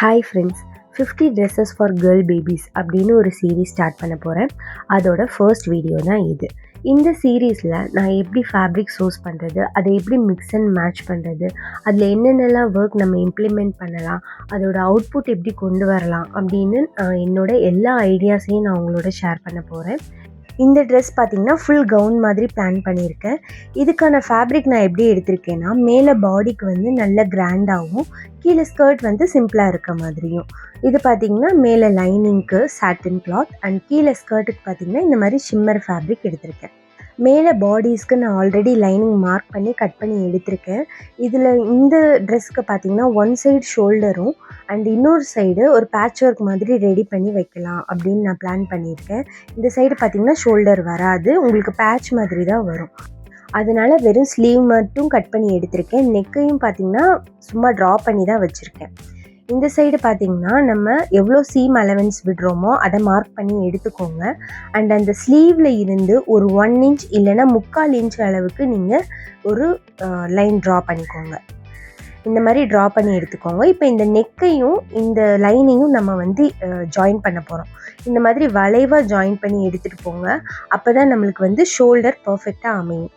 Hi friends, 50 dresses for girl babies அப்படின்னு ஒரு series start பண்ண போகிறேன். அதோட ஃபர்ஸ்ட் வீடியோ தான் இது. இந்த சீரீஸில் நான் எப்படி ஃபேப்ரிக் சோர்ஸ் பண்ணுறது, அதை எப்படி மிக்ஸ் அண்ட் மேட்ச் பண்ணுறது, அதில் என்னென்னலாம் ஒர்க் நம்ம இம்ப்ளிமெண்ட் பண்ணலாம், அதோட அவுட்புட் எப்படி கொண்டு வரலாம் அப்படின்னு என்னோட எல்லா ஐடியாஸையும் நான் உங்களோட ஷேர் பண்ண போகிறேன். இந்த ட்ரெஸ் பார்த்திங்கன்னா ஃபுல் கவுன் மாதிரி பிளான் பண்ணியிருக்கேன். இதுக்கான ஃபேப்ரிக் நான் எப்படி எடுத்திருக்கேன்னா, மேலே பாடிக்கு வந்து நல்ல கிராண்டாகவும் கீழே ஸ்கர்ட் வந்து சிம்பிளாக இருக்க மாதிரியும். இது பார்த்திங்கன்னா மேலே லைனிங்க்கு சாட்டின் கிளாத் அண்ட் கீழே ஸ்கர்ட்டுக்கு பார்த்திங்கன்னா இந்த மாதிரி ஷிம்மர் ஃபேப்ரிக் எடுத்திருக்கேன். மேலே பாடிஸ்க்கு நான் ஆல்ரெடி லைனிங் மார்க் பண்ணி கட் பண்ணி எடுத்திருக்கேன். இதில் இந்த ட்ரெஸ்க்கு பார்த்திங்கன்னா ஒன் சைடு ஷோல்டரும் அண்ட் இன்னொரு சைடு ஒரு பேட்ச் ஒர்க் மாதிரி ரெடி பண்ணி வைக்கலாம் அப்படின்னு நான் பிளான் பண்ணியிருக்கேன். இந்த சைடு பார்த்திங்கன்னா ஷோல்டர் வராது, உங்களுக்கு பேட்ச் மாதிரி தான் வரும். அதனால் வெறும் ஸ்லீவ் மட்டும் கட் பண்ணி எடுத்திருக்கேன். நெக்கையும் பார்த்திங்கன்னா சும்மா ட்ரா பண்ணி தான் வச்சுருக்கேன். இந்த சைடு பார்த்திங்கன்னா நம்ம எவ்வளோ சீம் அலவன்ஸ் விடுறோமோ அதை மார்க் பண்ணி எடுத்துக்கோங்க. அண்ட் அந்த ஸ்லீவில் இருந்து ஒரு 1 இன்ச் இல்லைன்னா 3/4 இன்ச் அளவுக்கு நீங்கள் ஒரு லைன் ட்ரா பண்ணிக்கோங்க. இந்த மாதிரி ட்ரா பண்ணி எடுத்துக்கோங்க. இப்போ இந்த நெக்கையும் இந்த லைனிங்கும் நம்ம வந்து ஜாயின் பண்ண போகிறோம். இந்த மாதிரி வளைவாக ஜாயின் பண்ணி எடுத்துகிட்டு போங்க. அப்போ தான் நம்மளுக்கு வந்து ஷோல்டர் பர்ஃபெக்டாக அமையும்.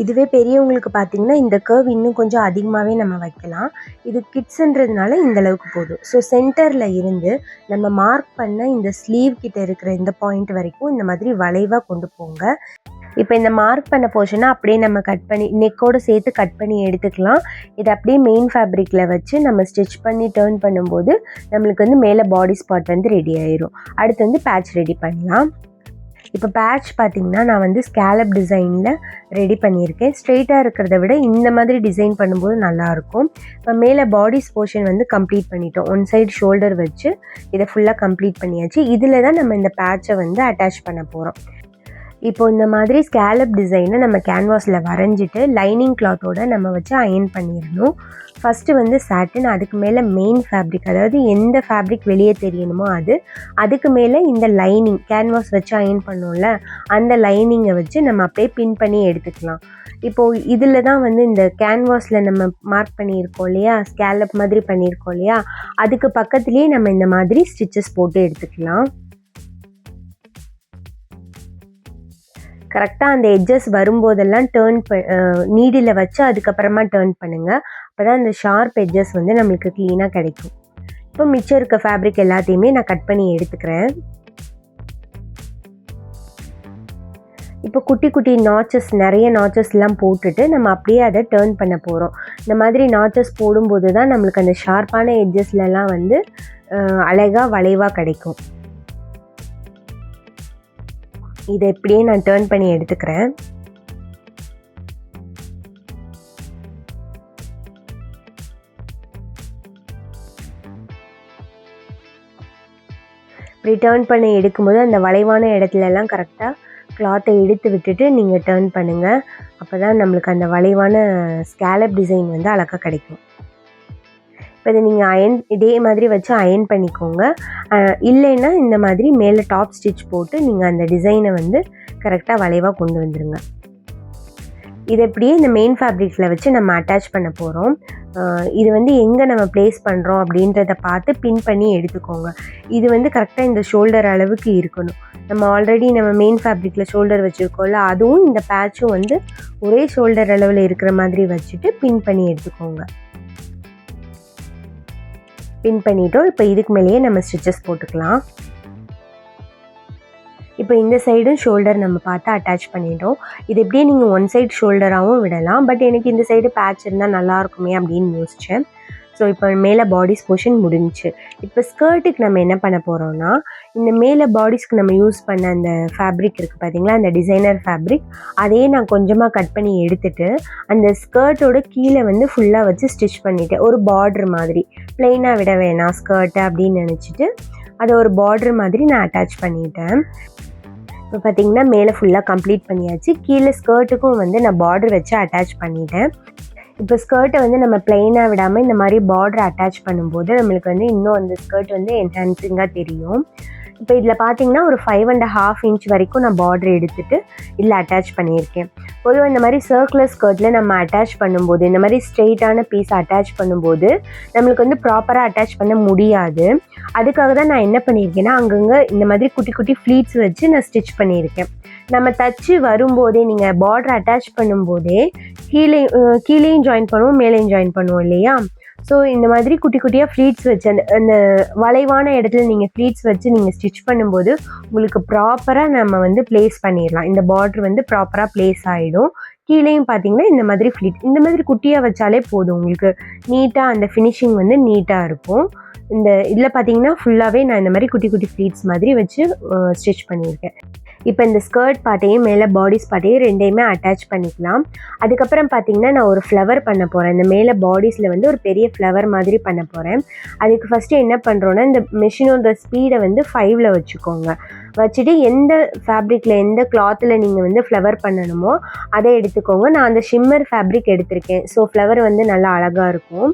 இதுவே பெரியவங்களுக்கு பார்த்திங்கன்னா இந்த கர்வ் இன்னும் கொஞ்சம் அதிகமாகவே நம்ம வைக்கலாம். இது கிட்ஸுன்றதுனால இந்த அளவுக்கு போதும். ஸோ சென்டரில் இருந்து நம்ம மார்க் பண்ண இந்த ஸ்லீவ் கிட்ட இருக்கிற இந்த பாயிண்ட் வரைக்கும் இந்த மாதிரி வளைவாக கொண்டு போங்க. இப்போ இந்த மார்க் பண்ண போர்ஷனை அப்படியே நம்ம கட் பண்ணி நெக்கோடு சேர்த்து கட் பண்ணி எடுத்துக்கலாம். இதை அப்படியே மெயின் ஃபேப்ரிக்கில் வச்சு நம்ம ஸ்டிச் பண்ணி டர்ன் பண்ணும்போது நம்மளுக்கு வந்து மேலே பாடி ஸ்பாட் வந்து ரெடி ஆயிரும். அடுத்து வந்து பேட்ச் ரெடி பண்ணலாம். இப்போ பேட்ச் பார்த்திங்கன்னா நான் வந்து ஸ்கேலப் டிசைனில் ரெடி பண்ணியிருக்கேன். ஸ்ட்ரெயிட்டாக இருக்கிறத விட இந்த மாதிரி டிசைன் பண்ணும்போது நல்லாயிருக்கும். இப்போ மேலே பாடிஸ் போர்ஷன் வந்து கம்ப்ளீட் பண்ணிட்டோம். ஒன் சைடு ஷோல்டர் வச்சு இதை ஃபுல்லாக கம்ப்ளீட் பண்ணியாச்சு. இதில் தான் நம்ம இந்த பேட்சை வந்து அட்டாச் பண்ண போகிறோம். இப்போ இந்த மாதிரி ஸ்கேலப் டிசைனை நம்ம கேன்வாஸில் வரைஞ்சிட்டு லைனிங் கிளாத்தோடு நம்ம வச்சு அயன் பண்ணிடணும். ஃபஸ்ட்டு வந்து சாட்டின், அதுக்கு மேலே மெயின் ஃபேப்ரிக், அதாவது எந்த ஃபேப்ரிக் வெளியே தெரியணுமோ அதுக்கு மேலே இந்த லைனிங் கேன்வாஸ் வச்சு அயன் பண்ணோம்ல அந்த லைனிங்கை வச்சு நம்ம அப்படியே பின் பண்ணி எடுத்துக்கலாம். இப்போது இதில் தான் வந்து இந்த கேன்வாஸில் நம்ம மார்க் பண்ணியிருக்கோம் இல்லையா, ஸ்கேலப் மாதிரி பண்ணியிருக்கோம் இல்லையா, அதுக்கு பக்கத்துலேயே நம்ம இந்த மாதிரி ஸ்டிச்சஸ் போட்டு எடுத்துக்கலாம். கரெக்டாக அந்த எட்ஜஸ் வரும்போதெல்லாம் நீடில் வச்சு அதுக்கப்புறமா டர்ன் பண்ணுங்கள். அப்போ தான் அந்த ஷார்ப் எட்ஜஸ் வந்து நம்மளுக்கு க்ளீனாக கிடைக்கும். இப்போ மிச்சம் இருக்க ஃபேப்ரிக் எல்லாத்தையுமே நான் கட் பண்ணி எடுத்துக்கிறேன். இப்போ குட்டி குட்டி நாச்சஸ், நிறைய நாச்சஸ்லாம் போட்டுட்டு நம்ம அப்படியே அதை டர்ன் பண்ண போகிறோம். இந்த மாதிரி நாச்சஸ் போடும்போது தான் நம்மளுக்கு அந்த ஷார்ப்பான எட்ஜஸ்லலாம் வந்து அழகாக வளைவாக கிடைக்கும். இதை இப்படியே நான் டர்ன் பண்ணி எடுத்துக்கிறேன். இப்படி டர்ன் பண்ணி எடுக்கும்போது அந்த வளைவான இடத்துலலாம் கரெக்டாக கிளாத்தை எடுத்து விட்டுட்டு நீங்கள் டர்ன் பண்ணுங்கள். அப்போ தான் நம்மளுக்கு அந்த வளைவான ஸ்கேலப் டிசைன் வந்து அழகாக கிடைக்கும். இப்போ இதை நீங்கள் இதே மாதிரி வச்சு அயன் பண்ணிக்கோங்க. இல்லைன்னா இந்த மாதிரி மேலே டாப் ஸ்டிச் போட்டு நீங்கள் அந்த டிசைனை வந்து கரெக்டாக வளைவாக கொண்டு வந்துடுங்க. இதை இப்படியே இந்த மெயின் ஃபேப்ரிக்கில் வச்சு நம்ம அட்டாச் பண்ண போகிறோம். இது வந்து எங்கே நம்ம ப்ளேஸ் பண்ணுறோம் அப்படின்றத பார்த்து பின் பண்ணி எடுத்துக்கோங்க. இது வந்து கரெக்டாக இந்த ஷோல்டர் அளவுக்கு இருக்கணும். நம்ம ஆல்ரெடி நம்ம மெயின் ஃபேப்ரிக்கில் ஷோல்டர் வச்சுருக்கோம்ல, அதுவும் இந்த பேட்சும் வந்து ஒரே ஷோல்டர் அளவில் இருக்கிற மாதிரி வச்சுட்டு பின் பண்ணி எடுத்துக்கோங்க. பின் பண்ணிட்டோம். இப்போ இதுக்கு மேலேயே நம்ம ஸ்டிச்சஸ் போட்டுக்கலாம். இப்போ இந்த சைடும் ஷோல்டர் நம்ம பார்த்து அட்டாச் பண்ணிட்டோம். இது எப்படியே நீங்கள் ஒன் சைடு ஷோல்டராகவும் விடலாம். பட் எனக்கு இந்த சைடு பேட்ச் இருந்தால் நல்லாயிருக்குமே அப்படின்னு யோசித்தேன். ஸோ இப்போ மேலே பாடிஸ் போர்ஷன் முடிஞ்சிச்சு. இப்போ ஸ்கர்ட்டுக்கு நம்ம என்ன பண்ண போகிறோம்னா, இந்த மேலே பாடிஸ்க்கு நம்ம யூஸ் பண்ண அந்த ஃபேப்ரிக் இருக்குது பார்த்திங்களா, அந்த டிசைனர் ஃபேப்ரிக், அதையே நான் கொஞ்சமாக கட் பண்ணி எடுத்துகிட்டு அந்த ஸ்கர்ட்டோட கீழே வந்து ஃபுல்லாக வச்சு ஸ்டிச் பண்ணிவிட்டேன். ஒரு பார்டர் மாதிரி, ப்ளெயினாக விட வேணாம் ஸ்கர்ட்டை அப்படின்னு நினச்சிட்டு அதை ஒரு பார்டர் மாதிரி நான் அட்டாச் பண்ணிட்டேன். இப்போ பார்த்திங்கன்னா மேலே ஃபுல்லாக கம்ப்ளீட் பண்ணியாச்சு. கீழே ஸ்கர்ட்டுக்கும் வந்து நான் பார்டர் வச்சு அட்டாச் பண்ணிட்டேன். இப்போ ஸ்கர்ட்டை வந்து நம்ம ப்ளெயினாக விடாமல் இந்த மாதிரி பார்டர் அட்டாச் பண்ணும்போது நம்மளுக்கு வந்து இன்னும் அந்த ஸ்கர்ட் வந்து என்ஹான்சிங்காக தெரியும். இப்போ இதில் பார்த்தீங்கன்னா ஒரு 5.5 இன்ச் வரைக்கும் நான் பார்டர் எடுத்துகிட்டு இதில் அட்டாச் பண்ணியிருக்கேன். பொதுவாக இந்த மாதிரி சர்க்குலர் ஸ்கர்ட்டில் நம்ம அட்டாச் பண்ணும்போது, இந்த மாதிரி ஸ்ட்ரெயிட்டான பீஸ் அட்டாச் பண்ணும்போது நம்மளுக்கு வந்து ப்ராப்பராக அட்டாச் பண்ண முடியாது. அதுக்காக தான் நான் என்ன பண்ணியிருக்கேன்னா, அங்கங்கே இந்த மாதிரி குட்டி குட்டி ஃப்ளீட்ஸ் வச்சு நான் ஸ்டிச் பண்ணியிருக்கேன். நம்ம தச்சு வரும்போதே நீங்கள் பார்டர் அட்டாச் பண்ணும்போதே கீழேயும் ஜாயின் பண்ணுவோம், மேலேயும் ஜாயின் பண்ணுவோம் இல்லையா? ஸோ இந்த மாதிரி குட்டி குட்டியாக ஃப்ளீட்ஸ் வச்சு அந்த வளைவான இடத்துல நீங்கள் ஃப்ளீட்ஸ் வச்சு நீங்கள் ஸ்டிச் பண்ணும்போது உங்களுக்கு ப்ராப்பராக நம்ம வந்து ப்ளேஸ் பண்ணிடலாம். இந்த பார்டர் வந்து ப்ராப்பராக ப்ளேஸ் ஆகிடும். கீழேயும் பார்த்தீங்கன்னா இந்த மாதிரி ஃப்ளீட் இந்த மாதிரி குட்டியாக வச்சாலே போதும், உங்களுக்கு நீட்டாக அந்த ஃபினிஷிங் வந்து நீட்டாக இருக்கும். இந்த இதில் பார்த்தீங்கன்னா ஃபுல்லாகவே நான் இந்த மாதிரி குட்டி குட்டி ஃப்ளீட்ஸ் மாதிரி வச்சு ஸ்டிச் பண்ணியிருக்கேன். இப்போ இந்த ஸ்கர்ட் பார்ட்டையும் மேலே பாடிஸ் பார்ட்டையும் ரெண்டையுமே அட்டாச் பண்ணிக்கலாம். அதுக்கப்புறம் பார்த்தீங்கன்னா நான் ஒரு ஃப்ளவர் பண்ண போகிறேன். இந்த மேலே பாடிஸில் வந்து ஒரு பெரிய ஃப்ளவர் மாதிரி பண்ண போகிறேன். அதுக்கு ஃபஸ்ட்டு என்ன பண்ணுறோன்னா, இந்த மிஷினோட ஸ்பீடை வந்து 5ல் வச்சுக்கோங்க. வச்சுட்டு எந்த ஃபேப்ரிக்கில் எந்த கிளாத்தில் நீங்கள் வந்து ஃப்ளவர் பண்ணணுமோ அதை எடுத்துக்கோங்க. நான் அந்த ஷிம்மர் ஃபேப்ரிக் எடுத்திருக்கேன். ஸோ ஃப்ளவர் வந்து நல்லா அழகாக இருக்கும்.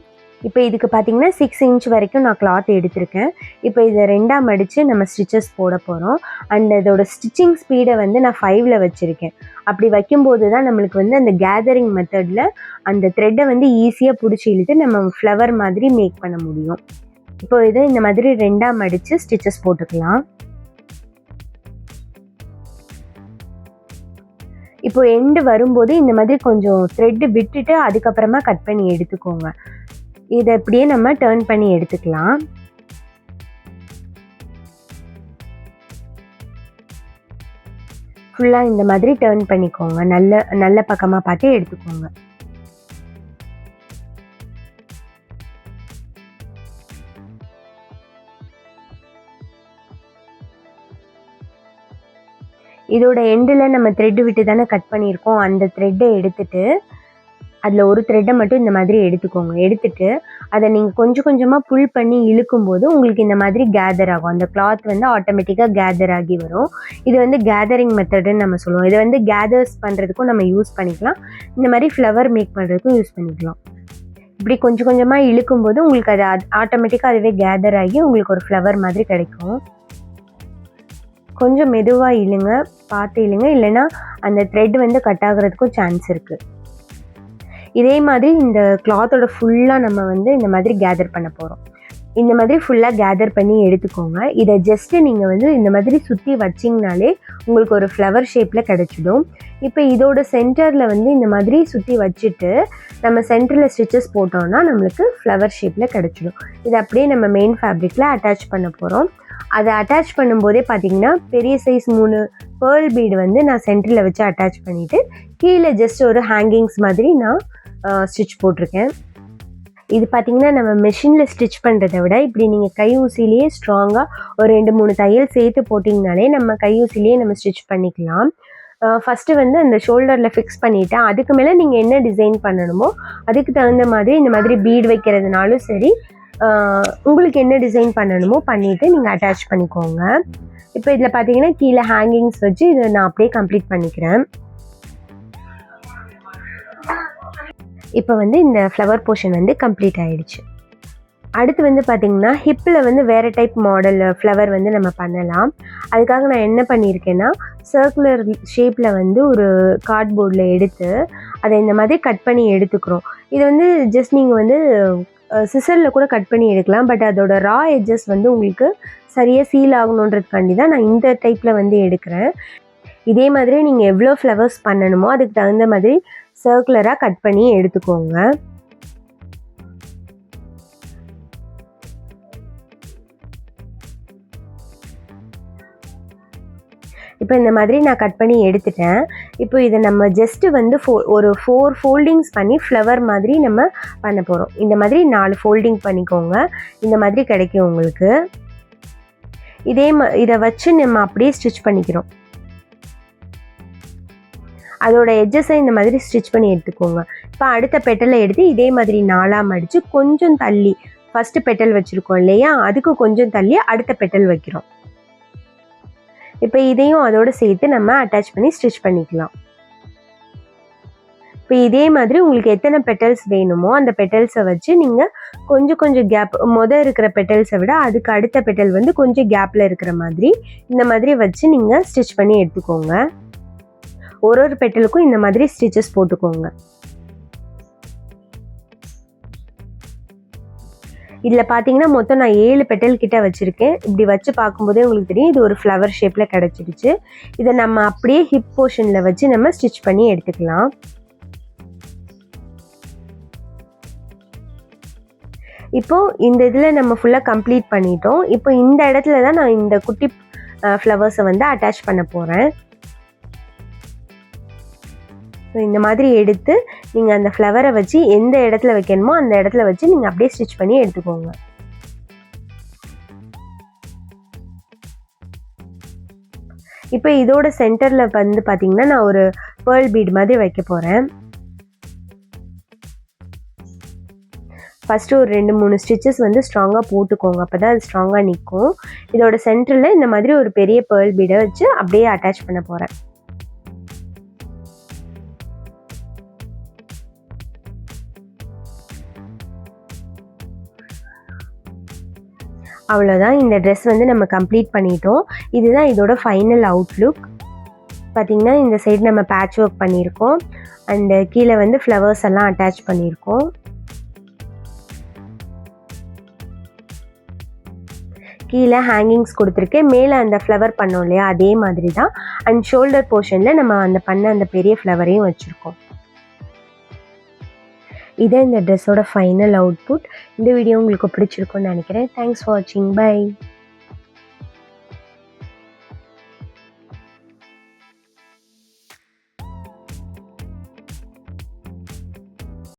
இப்போ இதுக்கு பார்த்தீங்கன்னா 6 இன்ச் வரைக்கும் நான் கிளாத் எடுத்திருக்கேன். இப்போ இதை 2ஆக மடித்து நம்ம ஸ்டிச்சஸ் போட போகிறோம். அண்ட் இதோட ஸ்டிச்சிங் ஸ்பீடை வந்து நான் 5ல் வச்சுருக்கேன். அப்படி வைக்கும்போது தான் நம்மளுக்கு வந்து அந்த கேதரிங் மெத்தடில் அந்த த்ரெட்டை வந்து ஈஸியாக பிடிச்சி இழுத்து நம்ம ஃப்ளவர் மாதிரி மேக் பண்ண முடியும். இப்போ இதை இந்த மாதிரி 2ஆக மடித்து ஸ்டிச்சஸ் போட்டுக்கலாம். இப்போ எண்டு வரும்போது இந்த மாதிரி கொஞ்சம் த்ரெட்டு விட்டுட்டு அதுக்கப்புறமா கட் பண்ணி எடுத்துக்கோங்க. இதை இப்படியே நம்ம டர்ன் பண்ணி எடுத்துக்கலாம். ஃபுல்லாக இந்த மாதிரி டர்ன் பண்ணிக்கோங்க. நல்ல பக்கமாக பார்த்து எடுத்துக்கோங்க. இதோட எண்டில் நம்ம த்ரெட்டு விட்டு தானே கட் பண்ணியிருக்கோம். அந்த த்ரெட்டை எடுத்துட்டு அதில் ஒரு த்ரெட்டை மட்டும் இந்த மாதிரி எடுத்துக்கோங்க. எடுத்துட்டு அதை நீங்கள் கொஞ்சம் கொஞ்சமாக புல் பண்ணி இழுக்கும்போது உங்களுக்கு இந்த மாதிரி கேதர் ஆகும். அந்த கிளாத் வந்து ஆட்டோமேட்டிக்காக கேதர் ஆகி வரும். இது வந்து கேதரிங் மெத்தடுன்னு நம்ம சொல்லுவோம். இதை வந்து கேதர்ஸ் பண்ணுறதுக்கும் நம்ம யூஸ் பண்ணிக்கலாம். இந்த மாதிரி ஃப்ளவர் மேக் பண்ணுறதுக்கும் யூஸ் பண்ணிக்கலாம். இப்படி கொஞ்சம் கொஞ்சமாக இழுக்கும்போது உங்களுக்கு அது ஆட்டோமேட்டிக்காக அதுவே கேதர் ஆகி உங்களுக்கு ஒரு ஃப்ளவர் மாதிரி கிடைக்கும். கொஞ்சம் மெதுவாக இழுங்க, பார்த்து இழுங்க, இல்லைன்னா அந்த த்ரெட் வந்து கட் ஆகிறதுக்கும் சான்ஸ் இருக்குது. இதே மாதிரி இந்த கிளாத்தோட ஃபுல்லாக நம்ம வந்து இந்த மாதிரி கேதர் பண்ண போகிறோம். இந்த மாதிரி ஃபுல்லாக கேதர் பண்ணி எடுத்துக்கோங்க. இதை ஜஸ்ட்டு நீங்கள் வந்து இந்த மாதிரி சுற்றி வச்சிங்கனாலே உங்களுக்கு ஒரு ஃப்ளவர் ஷேப்பில் கிடச்சிடும். இப்போ இதோட சென்டரில் வந்து இந்த மாதிரி சுற்றி வச்சுட்டு நம்ம சென்டரில் ஸ்டிச்சஸ் போட்டோம்னா நம்மளுக்கு ஃப்ளவர் ஷேப்பில் கிடச்சிடும். இதை அப்படியே நம்ம மெயின் ஃபேப்ரிக்கில் அட்டாச் பண்ண போகிறோம். அதை அட்டாச் பண்ணும்போதே பார்த்தீங்கன்னா பெரிய சைஸ் 3 பேர்ல் பீடு வந்து நான் சென்டரில் வச்சு அட்டாச் பண்ணிவிட்டு கீழே ஜஸ்ட் ஒரு ஹேங்கிங்ஸ் மாதிரி நான் ஸ்டிச் போட்டிருக்கேன். இது பார்த்திங்கன்னா நம்ம மெஷினில் ஸ்டிச் பண்ணுறதை விட இப்படி நீங்கள் கை ஊசிலேயே ஸ்ட்ராங்காக ஒரு 2-3 தையல் சேர்த்து போட்டிங்கனாலே நம்ம கை ஊசிலேயே நம்ம ஸ்டிச் பண்ணிக்கலாம். ஃபஸ்ட்டு வந்து அந்த ஷோல்டரில் ஃபிக்ஸ் பண்ணிவிட்டேன். அதுக்கு மேலே நீங்கள் என்ன டிசைன் பண்ணணுமோ அதுக்கு தகுந்த மாதிரி இந்த மாதிரி பீட் வைக்கிறதுனாலும் சரி, உங்களுக்கு என்ன டிசைன் பண்ணணுமோ பண்ணிவிட்டு நீங்கள் அட்டாச் பண்ணிக்கோங்க. இப்போ இதில் பார்த்தீங்கன்னா கீழே ஹேங்கிங்ஸ் வச்சு இதை நான் அப்படியே கம்ப்ளீட் பண்ணிக்கிறேன். இப்போ வந்து இந்த ஃப்ளவர் போர்ஷன் வந்து கம்ப்ளீட் ஆகிடுச்சு. அடுத்து வந்து பார்த்திங்கன்னா ஹிப்பில் வந்து வேறு டைப் மாடல் ஃப்ளவர் வந்து நம்ம பண்ணலாம். அதுக்காக நான் என்ன பண்ணியிருக்கேன்னா, சர்க்குலர் ஷேப்பில் வந்து ஒரு கார்ட்போர்டில் எடுத்து அதை இந்த மாதிரி கட் பண்ணி எடுத்துக்கிறோம். இது வந்து ஜஸ்ட் நீங்கள் வந்து சிசரில் கூட கட் பண்ணி எடுக்கலாம். பட் அதோட ரா எட்ஜஸ் வந்து உங்களுக்கு சரியாக சீல் ஆகணுன்றதுக்காண்டி தான் நான் இந்த டைப்பில் வந்து எடுக்கிறேன். இதே மாதிரி நீங்கள் எவ்வளோ ஃப்ளவர்ஸ் பண்ணணுமோ அதுக்கு தகுந்த மாதிரி சர்க்குலராக கட் பண்ணி எடுத்துக்கோங்க. இப்போ இந்த மாதிரி நான் கட் பண்ணி எடுத்துட்டேன். இப்போ இதை நம்ம ஜஸ்ட்டு வந்து ஒரு 4 ஃபோல்டிங்ஸ் பண்ணி ஃப்ளவர் மாதிரி நம்ம பண்ண போகிறோம். இந்த மாதிரி 4 ஃபோல்டிங் பண்ணிக்கோங்க. இந்த மாதிரி கிடைக்கும் உங்களுக்கு. இதை வச்சு நம்ம அப்படியே ஸ்டிச் பண்ணிக்கிறோம். அதோட எட்ஜஸை இந்த மாதிரி ஸ்டிச் பண்ணி எடுத்துக்கோங்க. இப்போ அடுத்த பெட்டலை எடுத்து இதே மாதிரி 4ஆக மடித்து கொஞ்சம் தள்ளி ஃபஸ்ட்டு பெட்டல் வச்சுருக்கோம் இல்லையா, அதுக்கு கொஞ்சம் தள்ளி அடுத்த பெட்டல் வைக்கிறோம். இப்போ இதையும் அதோடு சேர்த்து நம்ம அட்டாச் பண்ணி ஸ்டிச் பண்ணிக்கலாம். இப்போ இதே மாதிரி உங்களுக்கு எத்தனை பெட்டல்ஸ் வேணுமோ அந்த பெட்டல்ஸை வச்சு நீங்கள் கொஞ்சம் கேப் இருக்கிற பெட்டல்ஸை விட அதுக்கு அடுத்த பெட்டல் வந்து கொஞ்சம் கேப்பில் இருக்கிற மாதிரி இந்த மாதிரி வச்சு நீங்கள் ஸ்டிச் பண்ணி எடுத்துக்கோங்க. ஒரு பெட்டலுக்கும் இந்த மாதிரி ஸ்டிச்சஸ் போட்டுக்கோங்க. இதில் பார்த்தீங்கன்னா மொத்தம் நான் 7 பெட்டல் கிட்ட வச்சுருக்கேன். இப்படி வச்சு பார்க்கும்போதே உங்களுக்கு தெரியும் இது ஒரு ஃப்ளவர் ஷேப்பில் கிடச்சிடுச்சு. இதை நம்ம அப்படியே ஹிப் போர்ஷனில் வச்சு நம்ம ஸ்டிச் பண்ணி எடுத்துக்கலாம். இப்போது இந்த இதில் நம்ம ஃபுல்லாக கம்ப்ளீட் பண்ணிட்டோம். இப்போ இந்த இடத்துல தான் நான் இந்த குட்டி ஃப்ளவர்ஸை வந்து அட்டாச் பண்ண போகிறேன். ஸோ இந்த மாதிரி எடுத்து நீங்கள் அந்த ஃப்ளவரை வச்சு எந்த இடத்துல வைக்கணுமோ அந்த இடத்துல வச்சு நீங்கள் அப்படியே ஸ்டிச் பண்ணி எடுத்துக்கோங்க. இப்போ இதோட சென்டரில் வந்து பார்த்தீங்கன்னா நான் ஒரு பேர்ல் பீட் மாதிரி வைக்க போகிறேன். ஃபஸ்ட்டு ஒரு 2-3 ஸ்டிச்சஸ் வந்து ஸ்ட்ராங்காக போட்டுக்கோங்க, அப்போ தான் அது ஸ்ட்ராங்காக நிற்கும். இதோட சென்டரில் இந்த மாதிரி ஒரு பெரிய பேர்ல் பீடை வச்சு அப்படியே அட்டாச் பண்ண போகிறேன். அவ்வளோதான், இந்த ட்ரெஸ் வந்து நம்ம கம்ப்ளீட் பண்ணிட்டோம். இதுதான் இதோட ஃபைனல் அவுட்லுக். பார்த்திங்கன்னா இந்த சைடு நம்ம பேட்ச் ஒர்க் பண்ணியிருக்கோம் அண்டு கீழே வந்து ஃப்ளவர்ஸ் எல்லாம் அட்டாச் பண்ணியிருக்கோம். கீழே ஹேங்கிங்ஸ் கொடுத்துருக்கேன். மேலே அந்த ஃப்ளவர் பண்ணோம் இல்லையா அதே மாதிரி தான். அண்ட் ஷோல்டர் போர்ஷனில் நம்ம அந்த பெரிய ஃப்ளவரையும் வச்சுருக்கோம். இதான் இந்த ட்ரெஸ்ஸோட ஃபைனல் அவுட்புட். இந்த வீடியோ உங்களுக்கு பிடிச்சிருக்குன்னு நினைக்கிறேன். தேங்க்ஸ் ஃபார் வாட்சிங். பை.